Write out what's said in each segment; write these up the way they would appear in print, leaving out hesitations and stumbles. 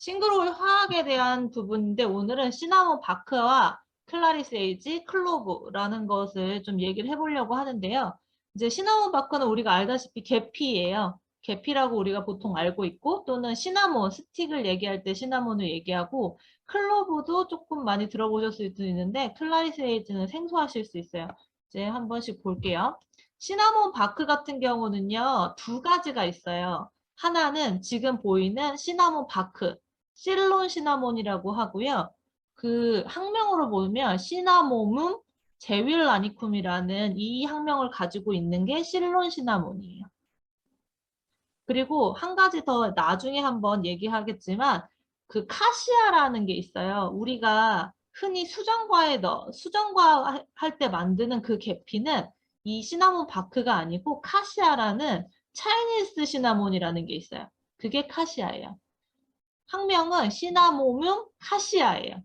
싱그러울 화학에 대한 부분인데 오늘은 시나몬 바크와 클라리세이지, 클로브라는 것을 좀 얘기를 해보려고 하는데요. 이제 시나몬 바크는 우리가 알다시피 계피예요. 계피라고 우리가 보통 알고 있고 또는 시나몬, 스틱을 얘기할 때 시나몬을 얘기하고 클로브도 조금 많이 들어보셨을 수도 있는데 클라리세이지는 생소하실 수 있어요. 이제 한 번씩 볼게요. 시나몬 바크 같은 경우는요, 두 가지가 있어요. 하나는 지금 보이는 시나몬 바크, 실론 시나몬이라고 하고요. 그 학명으로 보면 시나모눔 제윌라니쿰이라는 이 학명을 가지고 있는 게 실론 시나몬이에요. 그리고 한 가지 더 나중에 한번 얘기하겠지만 그 카시아라는 게 있어요. 우리가 흔히 수정과 할 때 만드는 그 계피는 이 시나몬 바크가 아니고 카시아라는 차이니스 시나몬이라는 게 있어요. 그게 카시아예요. 학명은 시나모눔 카시아예요.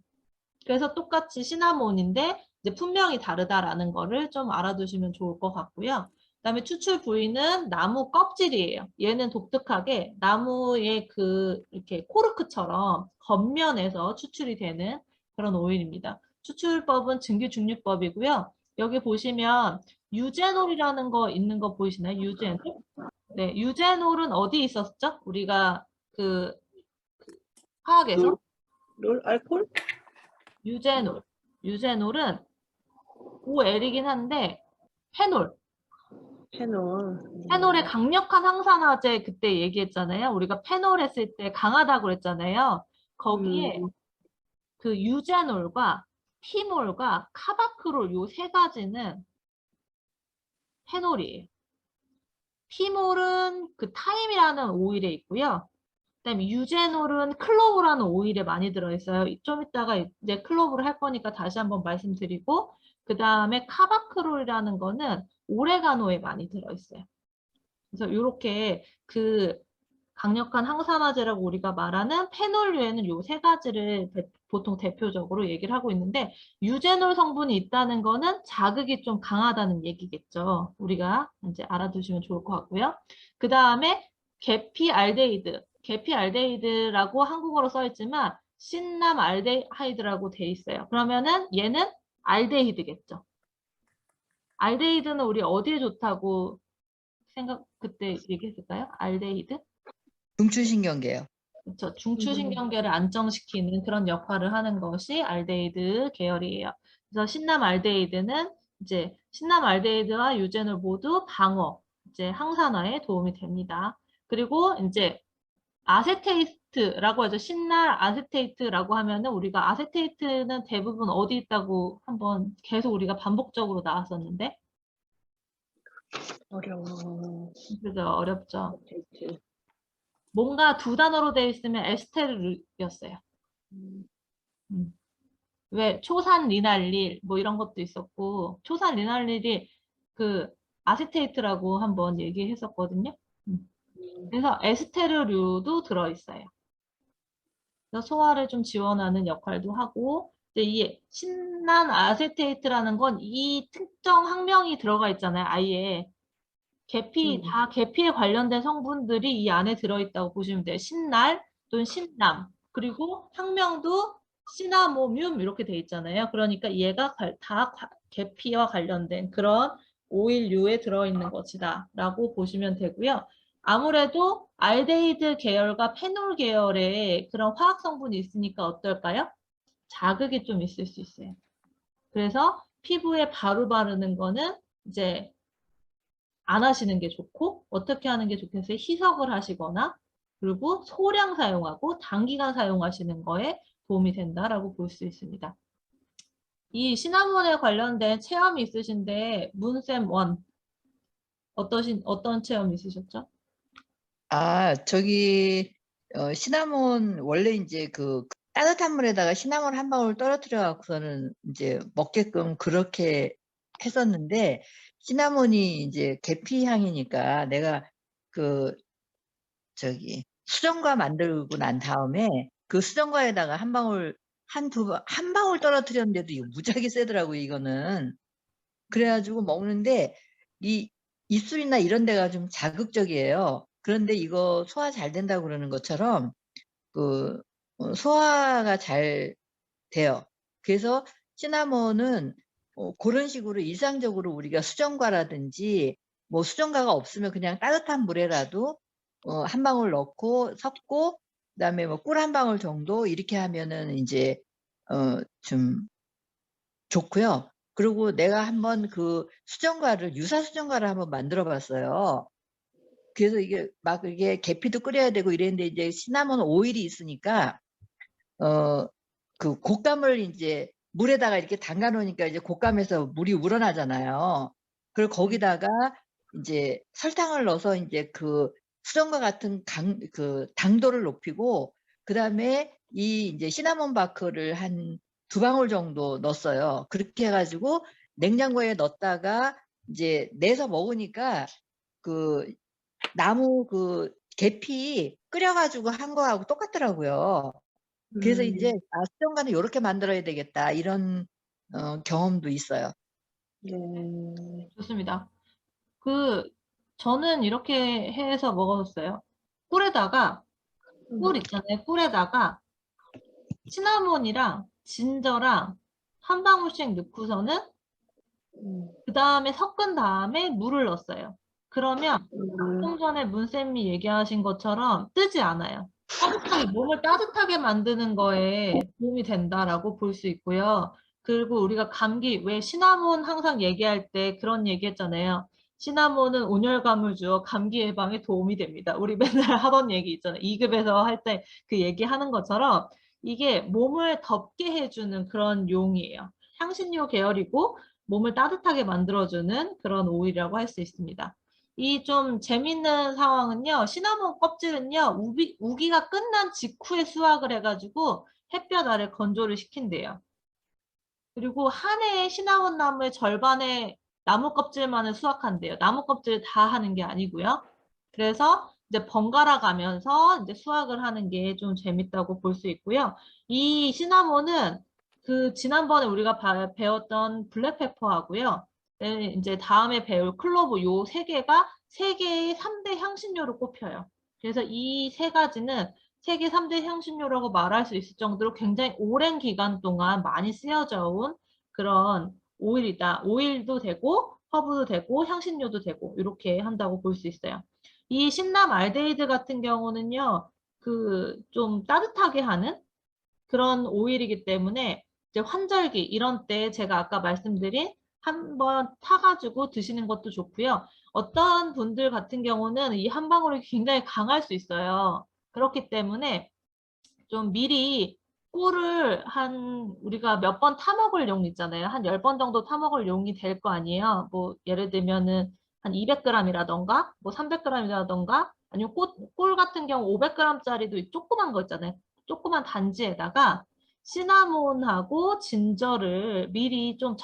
그래서 똑같이 시나몬인데 이제 품명이 다르다라는 거를 좀 알아두시면 좋을 것 같고요. 그다음에 추출 부위는 나무 껍질이에요. 얘는 독특하게 나무의 그 이렇게 코르크처럼 겉면에서 추출이 되는 그런 오일입니다. 추출법은 증기중류법이고요. 여기 보시면 유제놀이라는 거 있는 거 보이시나요? 유제놀? 네, 유제놀은 어디 있었죠? 우리가 그 화학에서 롤 알콜? 유제놀. 유제놀은 OL이긴 한데 페놀. 페놀. 페놀의 강력한 항산화제 그때 얘기했잖아요. 우리가 페놀 했을 때 강하다고 그랬잖아요. 거기에 음, 그 유제놀과 티몰과 카바크롤 요 세 가지는 페놀이에요. 티몰은 그 타임이라는 오일에 있고요. 그다음에 유제놀은 클로브라는 오일에 많이 들어있어요. 좀 이따가 이제 클로브를 할 거니까 다시 한번 말씀드리고 그 다음에 카바크롤이라는 거는 오레가노에 많이 들어있어요. 그래서 이렇게 그 강력한 항산화제라고 우리가 말하는 페놀류에는 요 세 가지를 보통 대표적으로 얘기를 하고 있는데 유제놀 성분이 있다는 거는 자극이 좀 강하다는 얘기겠죠. 우리가 이제 알아두시면 좋을 것 같고요. 그 다음에 계피알데히드. 계피알데히드라고 한국어로 써 있지만 신남 알데하이드라고 돼 있어요. 그러면은 얘는 알데히드겠죠. 알데히드는 우리 어디에 좋다고 그때 얘기했을까요? 알데히드? 중추신경계요. 그렇죠. 중추신경계를 안정시키는 그런 역할을 하는 것이 알데히드 계열이에요. 그래서 신남 알데히드는 이제 신남 알데히드와 유제놀 모두 방어, 이제 항산화에 도움이 됩니다. 그리고 이제 아세테이트라고 하죠. 신날 아세테이트라고 하면은 우리가 아세테이트는 대부분 어디 있다고 한번 계속 우리가 반복적으로 나왔었는데 어려워. 그죠? 어렵죠. 데이트. 뭔가 두 단어로 되어 있으면 에스테르였어요. 왜 초산 리날릴 뭐 이런 것도 있었고 초산 리날릴이 그 아세테이트라고 한번 얘기했었거든요. 그래서 에스테르류도 들어있어요. 그래서 소화를 좀 지원하는 역할도 하고 이제 이 신난 아세테이트라는 건 이 특정 학명이 들어가 있잖아요. 아예 다 계피에 관련된 성분들이 이 안에 들어있다고 보시면 돼요. 신날 또는 신남 그리고 학명도 시나모뮴 이렇게 돼 있잖아요. 그러니까 얘가 다 계피와 관련된 그런 오일류에 들어있는 것이다 라고 보시면 되고요. 아무래도 알데히드 계열과 페놀 계열의 그런 화학 성분이 있으니까 어떨까요? 자극이 좀 있을 수 있어요. 그래서 피부에 바로 바르는 거는 이제 안 하시는 게 좋고 어떻게 하는 게 좋겠어요? 희석을 하시거나 그리고 소량 사용하고 단기간 사용하시는 거에 도움이 된다라고 볼 수 있습니다. 이 시나몬에 관련된 체험이 있으신데 문쌤 원 어떤 체험 있으셨죠? 아, 저기 시나몬 원래 이제 그 따뜻한 물에다가 시나몬 한 방울 떨어뜨려 갖고서는 이제 먹게끔 그렇게 했었는데 시나몬이 이제 계피 향이니까 내가 그 저기 수정과 만들고 난 다음에 그 수정과에다가 한 방울 한 방울 떨어뜨렸는데도 이거 무지하게 세더라고요, 이거는. 그래가지고 먹는데 이 입술이나 이런 데가 좀 자극적이에요. 그런데 이거 소화 잘 된다고 그러는 것처럼 그 소화가 잘 돼요. 그래서 시나몬은 그런 식으로 일상적으로 우리가 수정과라든지 뭐 수정과가 없으면 그냥 따뜻한 물에라도 한 방울 넣고 섞고 그다음에 뭐 꿀 한 방울 정도 이렇게 하면은 이제 좀 좋고요. 그리고 내가 한번 그 수정과를 유사 수정과를 한번 만들어 봤어요. 그래서 이게 막 이게 계피도 끓여야 되고 이랬는데 이제 시나몬 오일이 있으니까 그 곶감을 이제 물에다가 이렇게 담가 놓으니까 이제 곶감에서 물이 우러나잖아요. 그리고 거기다가 이제 설탕을 넣어서 이제 그 수정과 같은 그 당도를 높이고 그다음에 이 이제 시나몬 바크를 한 2방울 정도 넣었어요. 그렇게 해가지고 냉장고에 넣었다가 이제 내서 먹으니까 그 나무 그 계피 끓여가지고 한 거하고 똑같더라고요. 그래서 이제 수정과는 요렇게 만들어야 되겠다 이런 경험도 있어요. 네. 좋습니다. 저는 이렇게 해서 먹었어요. 꿀에다가, 꿀 있잖아요. 꿀에다가 시나몬이랑 진저랑 한 방울씩 넣고서는 그 다음에 섞은 다음에 물을 넣었어요. 그러면 좀 전에 문쌤이 얘기하신 것처럼 뜨지 않아요. 몸을 따뜻하게 만드는 거에 도움이 된다라고 볼 수 있고요. 그리고 우리가 감기, 왜 시나몬 항상 얘기할 때 그런 얘기 했잖아요. 시나몬은 온열감을 주어 감기 예방에 도움이 됩니다. 우리 맨날 하던 얘기 있잖아요. 2급에서 할 때 그 얘기하는 것처럼 이게 몸을 덥게 해주는 그런 용이에요. 향신료 계열이고 몸을 따뜻하게 만들어주는 그런 오일이라고 할 수 있습니다. 이 좀 재밌는 상황은요. 시나몬 껍질은요. 우기가 끝난 직후에 수확을 해가지고 햇볕 아래 건조를 시킨대요. 그리고 한 해에 시나몬 나무의 절반의 나무 껍질만을 수확한대요. 나무 껍질 다 하는 게 아니고요. 그래서 이제 번갈아 가면서 이제 수확을 하는 게 좀 재밌다고 볼 수 있고요. 이 시나몬은 그 지난번에 우리가 배웠던 블랙페퍼하고요. 네, 이제 다음에 배울 클로브 요 세 개가 세계의 3대 향신료로 꼽혀요. 그래서 이 세 가지는 세계 3대 향신료라고 말할 수 있을 정도로 굉장히 오랜 기간 동안 많이 쓰여져 온 그런 오일이다. 오일도 되고 허브도 되고 향신료도 되고 이렇게 한다고 볼 수 있어요. 이 신남 알데히드 같은 경우는요. 그 좀 따뜻하게 하는 그런 오일이기 때문에 이제 환절기 이런 때 제가 아까 말씀드린 한번 타가지고 드시는 것도 좋고요. 어떤 분들 같은 경우는 이 한 방울이 굉장히 강할 수 있어요. 그렇기 때문에 좀 미리 꿀을 우리가 몇 번 타먹을 용 있잖아요. 한 10번 정도 타먹을 용이 될 거 아니에요. 뭐 예를 들면은 한 200g이라던가 뭐 300g이라던가 아니면 꿀 같은 경우 500g짜리도 조그만 거 있잖아요. 조그만 단지에다가 시나몬하고 진저를 미리 좀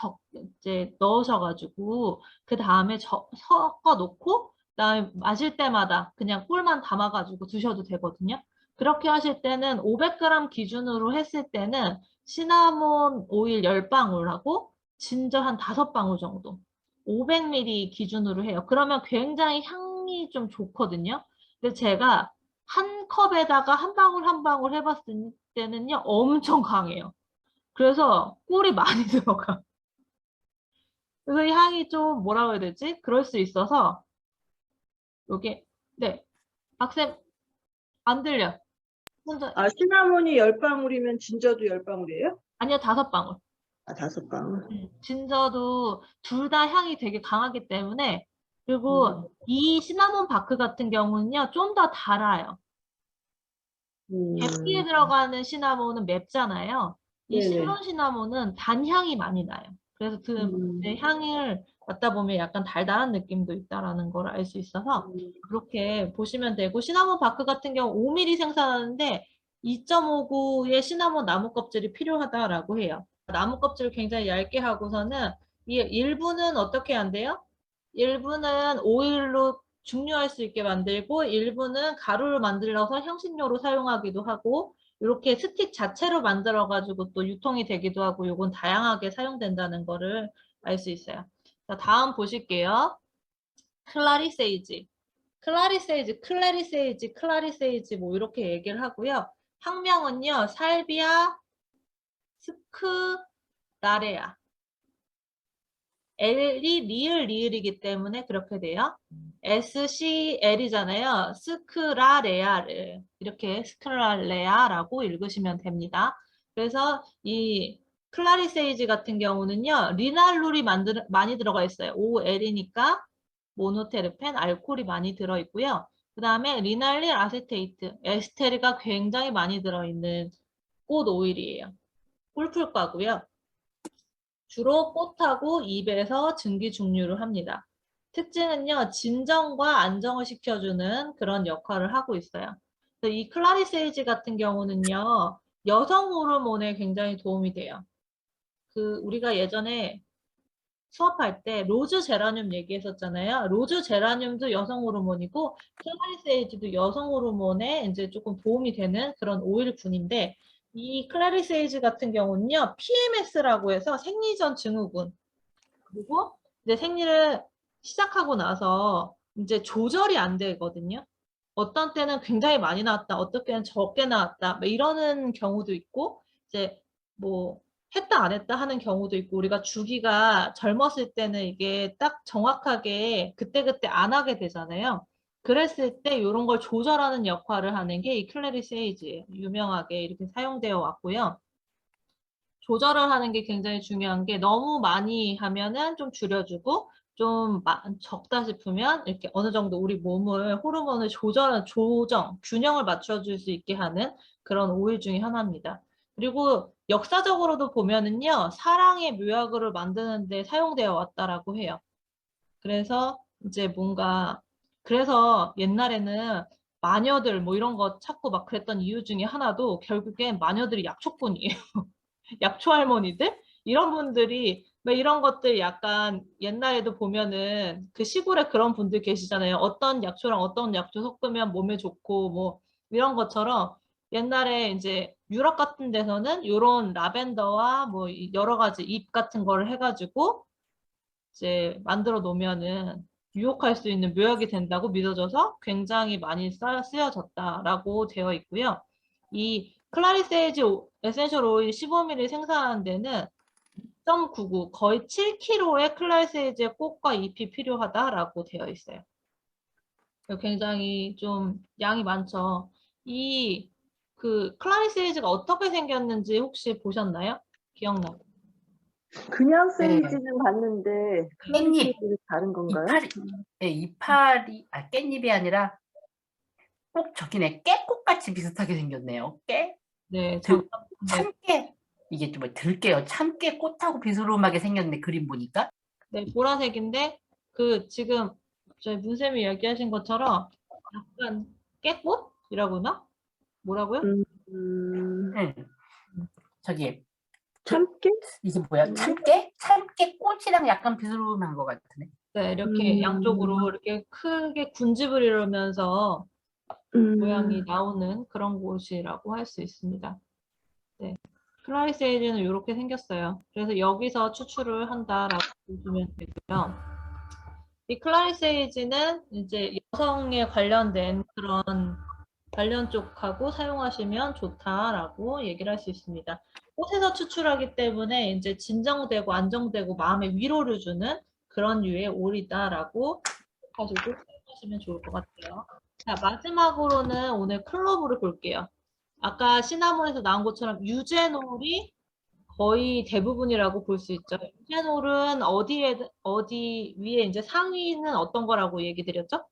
이제 넣으셔가지고 그 다음에 섞어 놓고 그다음에 마실 때마다 그냥 꿀만 담아가지고 드셔도 되거든요. 그렇게 하실 때는 500g 기준으로 했을 때는 시나몬 오일 10방울하고 진저 한 5방울 정도 500ml 기준으로 해요. 그러면 굉장히 향이 좀 좋거든요. 근데 제가 한 컵에다가 한 방울 한 방울 해봤을 때는요 엄청 강해요. 그래서 꿀이 많이 들어가. 그래서 이 향이 좀 뭐라고 해야 되지? 그럴 수 있어서 요게 네 박쌤 안 들려. 혼자 아, 시나몬이 10방울이면 진저도 10방울이에요? 아니요 5방울. 아, 5방울. 진저도 둘 다 향이 되게 강하기 때문에 그리고 이 시나몬 바크 같은 경우는요 좀 더 달아요. 계피에 들어가는 시나몬은 맵잖아요. 이 네네. 실론 시나몬은 단향이 많이 나요. 그래서 그 향을 맡다 보면 약간 달달한 느낌도 있다라는 걸 알 수 있어서 그렇게 보시면 되고 시나몬 바크 같은 경우 5mm 생산하는데 2.59의 시나몬 나무 껍질이 필요하다라고 해요. 나무 껍질을 굉장히 얇게 하고서는 이 일부는 어떻게 한대요? 일부는 오일로 중류할 수 있게 만들고 일부는 가루를 만들어서 향신료로 사용하기도 하고 이렇게 스틱 자체로 만들어 가지고 또 유통이 되기도 하고 요건 다양하게 사용된다는 거를 알 수 있어요. 자, 다음 보실게요. 클라리세이지 뭐 이렇게 얘기를 하고요. 학명은요, 살비아 스크라레아. L이 리을이기 때문에 그렇게 돼요. SCL이잖아요. 스크라레아를 이렇게 스크라레아라고 읽으시면 됩니다. 그래서 이 클라리세이지 같은 경우는요. 리날룰이 많이 들어가 있어요. OL이니까 모노테르펜, 알코올이 많이 들어있고요. 그 다음에 리날릴 아세테이트, 에스테르가 굉장히 많이 들어있는 꽃 오일이에요. 꿀풀과고요. 주로 꽃하고 잎에서 증기 중류를 합니다. 특징은요, 진정과 안정을 시켜주는 그런 역할을 하고 있어요. 그래서 이 클라리세이지 같은 경우는요, 여성 호르몬에 굉장히 도움이 돼요. 우리가 예전에 수업할 때 로즈 제라늄 얘기했었잖아요. 로즈 제라늄도 여성 호르몬이고 클라리세이지도 여성 호르몬에 이제 조금 도움이 되는 그런 오일군인데 이 클라리세이지 같은 경우는요. PMS라고 해서 생리전 증후군 그리고 이제 생리를 시작하고 나서 이제 조절이 안 되거든요. 어떤 때는 굉장히 많이 나왔다, 어떤 때는 적게 나왔다, 뭐 이러는 경우도 있고, 이제 뭐 했다 안 했다 하는 경우도 있고, 우리가 주기가 젊었을 때는 이게 딱 정확하게 그때그때 안 하게 되잖아요. 그랬을 때 이런 걸 조절하는 역할을 하는 게 이 클래리세이지예요. 유명하게 이렇게 사용되어 왔고요. 조절을 하는 게 굉장히 중요한 게 너무 많이 하면은 좀 줄여주고 좀 적다 싶으면 이렇게 어느 정도 우리 몸을 호르몬을 조정, 균형을 맞춰줄 수 있게 하는 그런 오일 중에 하나입니다. 그리고 역사적으로도 보면은요, 사랑의 묘약을 만드는 데 사용되어 왔다라고 해요. 그래서 이제 뭔가, 그래서 옛날에는 마녀들 뭐 이런 거 찾고 막 그랬던 이유 중에 하나도 결국엔 마녀들이 약초꾼이에요. 약초 할머니들 이런 분들이 뭐 이런 것들 약간 옛날에도 보면은 그 시골에 그런 분들 계시잖아요. 어떤 약초랑 어떤 약초 섞으면 몸에 좋고 뭐 이런 것처럼 옛날에 이제 유럽 같은 데서는 이런 라벤더와 뭐 여러 가지 잎 같은 거를 해가지고 이제 만들어 놓으면은 유혹할 수 있는 묘약이 된다고 믿어져서 굉장히 많이 쓰여졌다라고 되어 있고요. 이 클라리세이지 에센셜 오일 15ml 생산하는 데는 2.99 거의 7kg의 클라리세이지의 꽃과 잎이 필요하다라고 되어 있어요. 굉장히 좀 양이 많죠. 클라리세이지가 어떻게 생겼는지 혹시 보셨나요? 기억나요? 그냥 네. 세이지는 봤는데 깻잎. 클라리세이지는 다른 건가요? 이파리, 깻잎이 아니라 꼭 저기네 깨꽃같이 비슷하게 생겼네요. 네, 참깨. 이게 좀 들깨요. 참깨 꽃하고 비스름하게 생겼네, 그림 보니까. 네, 보라색인데 지금 저희 문쌤이 이야기하신 것처럼 약간 깨꽃이라고 하나? 뭐라고요? 응. 저기 참깨? 이게 뭐야? 참깨? 참깨 꽃이랑 약간 비스름한 것 같네. 네, 이렇게 양쪽으로 이렇게 크게 군집을 이루면서 모양이 나오는 그런 곳이라고 할 수 있습니다. 네. 클라리세이지는 이렇게 생겼어요. 그래서 여기서 추출을 한다라고 보시면 되고요. 이 클라리세이지는 이제 여성에 관련된 그런 관련 쪽하고 사용하시면 좋다라고 얘기를 할 수 있습니다. 꽃에서 추출하기 때문에 이제 진정되고 안정되고 마음의 위로를 주는 그런 류의 오일이다라고 가지고 사용하시면 좋을 것 같아요. 자, 마지막으로는 오늘 클로브를 볼게요. 아까 시나몬에서 나온 것처럼 유제놀이 거의 대부분이라고 볼 수 있죠. 유제놀은 어디 위에 이제 상위는 어떤 거라고 얘기 드렸죠?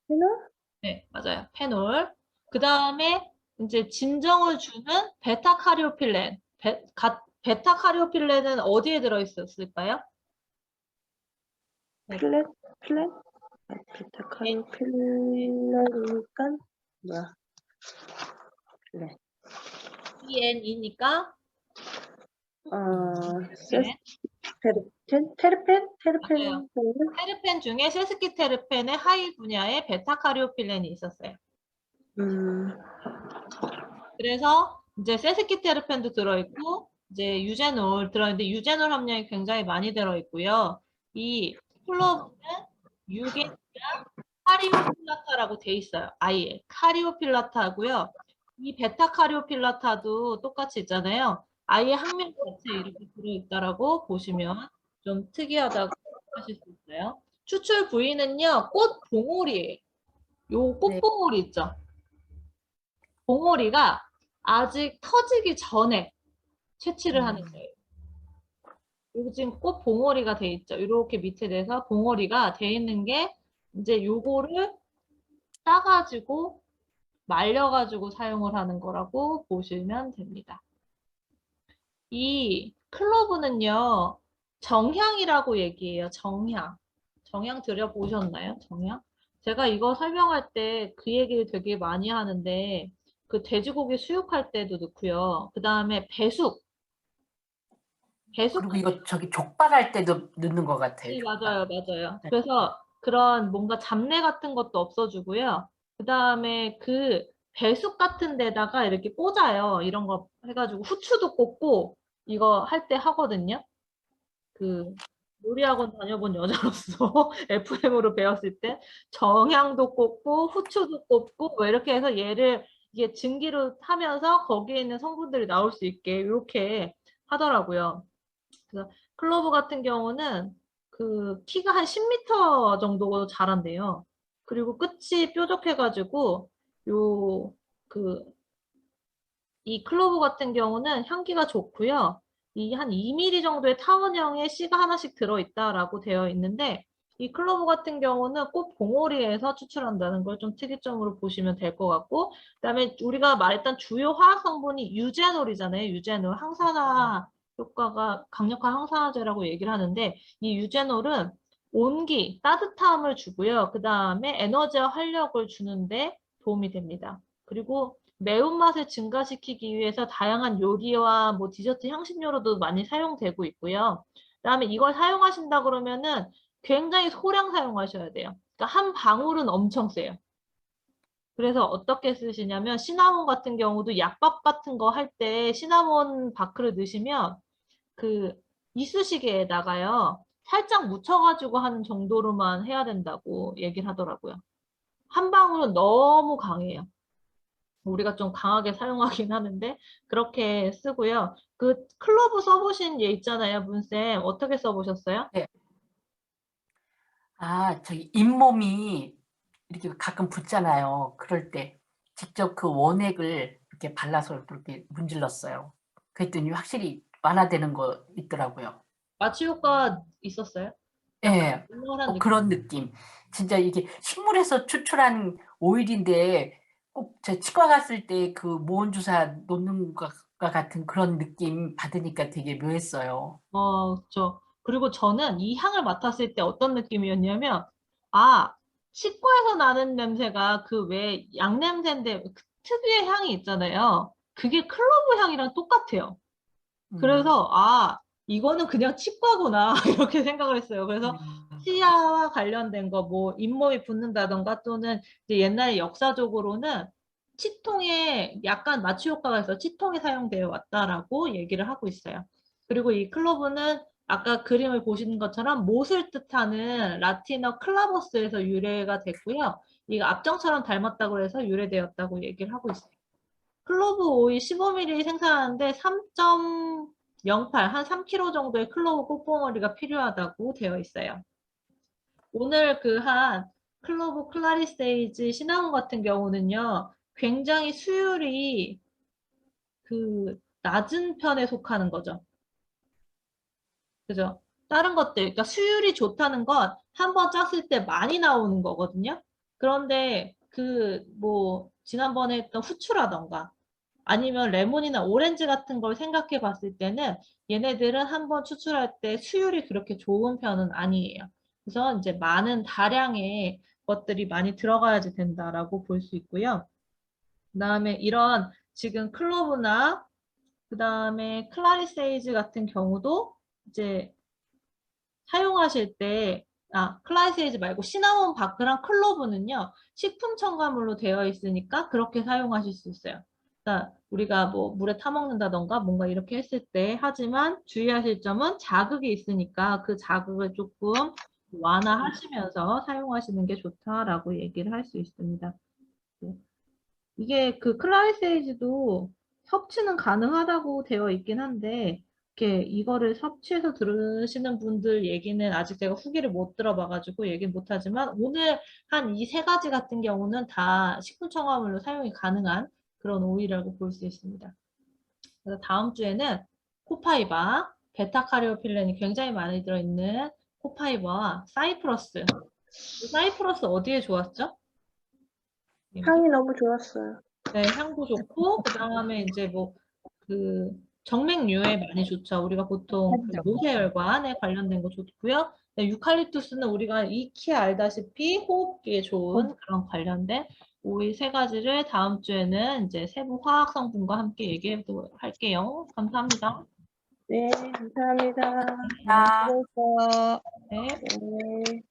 페놀? 네, 맞아요. 페놀. 그 다음에 이제 진정을 주는 베타카리오필렌. 베타카리오필렌은 어디에 들어있었을까요? 네. 필렛? 베타카로 필렛이니까 뭐야? 필렛. EN이니까 테르펜? 맞아요. 테르펜 중에 세스키테르펜의 하위 분야에 베타카리오필렌이 있었어요. 그래서 이제 세스키테르펜도 들어있고 이제 유제놀 들어있는데 유제놀 함량이 굉장히 많이 들어있고요. 이 클로브는 유게니아 카리오필라타라고 돼 있어요. 아예 카리오필라타고요. 이 베타카리오필라타도 똑같이 있잖아요. 아예 항명 자체에 이렇게 들어있다라고 보시면 좀 특이하다고 하실 수 있어요. 추출 부위는요, 꽃 봉오리예요. 요 꽃봉오리 있죠? 봉오리가 아직 터지기 전에 채취를 하는 거예요. 여기 지금 꽃 봉오리가 돼 있죠. 이렇게 밑에 돼서 봉오리가 돼 있는 게 이제 요거를 따가지고 말려가지고 사용을 하는 거라고 보시면 됩니다. 이 클로브는요, 정향이라고 얘기해요. 정향. 정향 들여보셨나요? 정향? 제가 이거 설명할 때 그 얘기를 되게 많이 하는데, 그 돼지고기 수육할 때도 넣고요. 그 다음에 배숙. 배숙. 그리고 이거 저기 족발할 때도 넣는 것 같아요. 네, 족발. 맞아요, 맞아요. 네. 그래서 그런 뭔가 잡내 같은 것도 없어주고요. 그 다음에 그 배숙 같은 데다가 이렇게 꽂아요. 이런 거 해가지고 후추도 꽂고 이거 할 때 하거든요. 그 요리학원 다녀본 여자로서 FM으로 배웠을 때 정향도 꽂고 후추도 꽂고 뭐 이렇게 해서 얘를 이게 증기로 하면서 거기에 있는 성분들이 나올 수 있게 이렇게 하더라고요. 그래서 클로브 같은 경우는 그 키가 한 10m 정도 자란대요. 그리고 끝이 뾰족해가지고 요 그 이 클로브 같은 경우는 향기가 좋고요. 이 한 2mm 정도의 타원형의 씨가 하나씩 들어있다라고 되어 있는데 이 클로브 같은 경우는 꽃 봉오리에서 추출한다는 걸 좀 특이점으로 보시면 될 것 같고 그다음에 우리가 말했던 주요 화학 성분이 유제놀이잖아요. 유제놀 항산화 효과가 강력한 항산화제라고 얘기를 하는데 이 유제놀은 온기, 따뜻함을 주고요. 그 다음에 에너지와 활력을 주는데 도움이 됩니다. 그리고 매운맛을 증가시키기 위해서 다양한 요리와 뭐 디저트 향신료로도 많이 사용되고 있고요. 그다음에 이걸 사용하신다 그러면은 굉장히 소량 사용하셔야 돼요. 그러니까 한 방울은 엄청 세요. 그래서 어떻게 쓰시냐면 시나몬 같은 경우도 약밥 같은 거 할 때 시나몬 바크를 넣으시면 그 이쑤시개에다가요. 살짝 묻혀가지고 하는 정도로만 해야 된다고 얘기를 하더라고요. 한 방울은 너무 강해요. 우리가 좀 강하게 사용하긴 하는데 그렇게 쓰고요. 그 클로브 써보신 예 있잖아요, 문쌤. 어떻게 써보셨어요? 네. 아, 저기 잇몸이 이렇게 가끔 붓잖아요. 그럴 때 직접 그 원액을 이렇게 발라서 이렇게 문질렀어요. 그랬더니 확실히 완화되는 거 있더라고요. 마취 효과 있었어요? 약간 예, 널널한 느낌. 그런 느낌. 진짜 이게 식물에서 추출한 오일인데 꼭 저 치과 갔을 때 그 모원 주사 놓는 것과 같은 그런 느낌 받으니까 되게 묘했어요. 그렇죠. 그리고 저는 이 향을 맡았을 때 어떤 느낌이었냐면, 아, 치과에서 나는 냄새가 그 왜 양냄새인데 그 특유의 향이 있잖아요. 그게 클로브 향이랑 똑같아요. 그래서 이거는 그냥 치과구나 이렇게 생각을 했어요. 그래서 치아와 관련된 거 뭐 잇몸이 붓는다던가 또는 이제 옛날에 역사적으로는 치통에 약간 마취 효과가 있어 치통에 사용되어 왔다라고 얘기를 하고 있어요. 그리고 이 클로브는 아까 그림을 보시는 것처럼 못을 뜻하는 라틴어 클라버스에서 유래가 됐고요. 이거 압정처럼 닮았다고 해서 유래되었다고 얘기를 하고 있어요. 클로브 오일 15ml 생산하는데 3.08, 한 3kg 정도의 클로브 꽃봉오리가 필요하다고 되어 있어요. 오늘 그 한 클로브 클라리세이지 시나몬 같은 경우는요, 굉장히 수율이 그 낮은 편에 속하는 거죠. 그죠? 다른 것들, 그러니까 수율이 좋다는 건 한 번 짰을 때 많이 나오는 거거든요. 그런데 그 뭐 지난번에 했던 후추라던가 아니면 레몬이나 오렌지 같은 걸 생각해 봤을 때는 얘네들은 한번 추출할 때 수율이 그렇게 좋은 편은 아니에요. 그래서 이제 많은 다량의 것들이 많이 들어가야지 된다라고 볼 수 있고요. 그다음에 이런 지금 클로브나 그다음에 클라리세이즈 같은 경우도 이제 사용하실 때 클라리세이즈 말고 시나몬 바크랑 클로브는요. 식품 첨가물로 되어 있으니까 그렇게 사용하실 수 있어요. 그러니까 우리가 뭐 물에 타먹는다던가 뭔가 이렇게 했을 때 하지만 주의하실 점은 자극이 있으니까 그 자극을 조금 완화하시면서 사용하시는 게 좋다라고 얘기를 할 수 있습니다. 네. 이게 그 클라리세이지도 섭취는 가능하다고 되어 있긴 한데 이렇게 이거를 섭취해서 들으시는 분들 얘기는 아직 제가 후기를 못 들어봐가지고 얘기는 못하지만 오늘 한 이 세 가지 같은 경우는 다 식품첨가물로 사용이 가능한 그런 오일이라고 볼 수 있습니다. 그래서 다음 주에는 코파이바, 베타카리오필렌이 굉장히 많이 들어있는 코파이바와 사이프러스. 사이프러스 어디에 좋았죠? 향이 너무 좋았어요. 네, 향도 좋고 그 다음에 이제 뭐 그 정맥류에 많이 좋죠. 우리가 보통 그 모세혈관에 관련된 거 좋고요. 네, 유칼립투스는 우리가 익히 알다시피 호흡기에 좋은 그런 관련된 오일 세 가지를 다음 주에는 이제 세부 화학 성분과 함께 얘기하도록 할게요. 감사합니다. 네, 감사합니다. 아. 그래서 네. 네.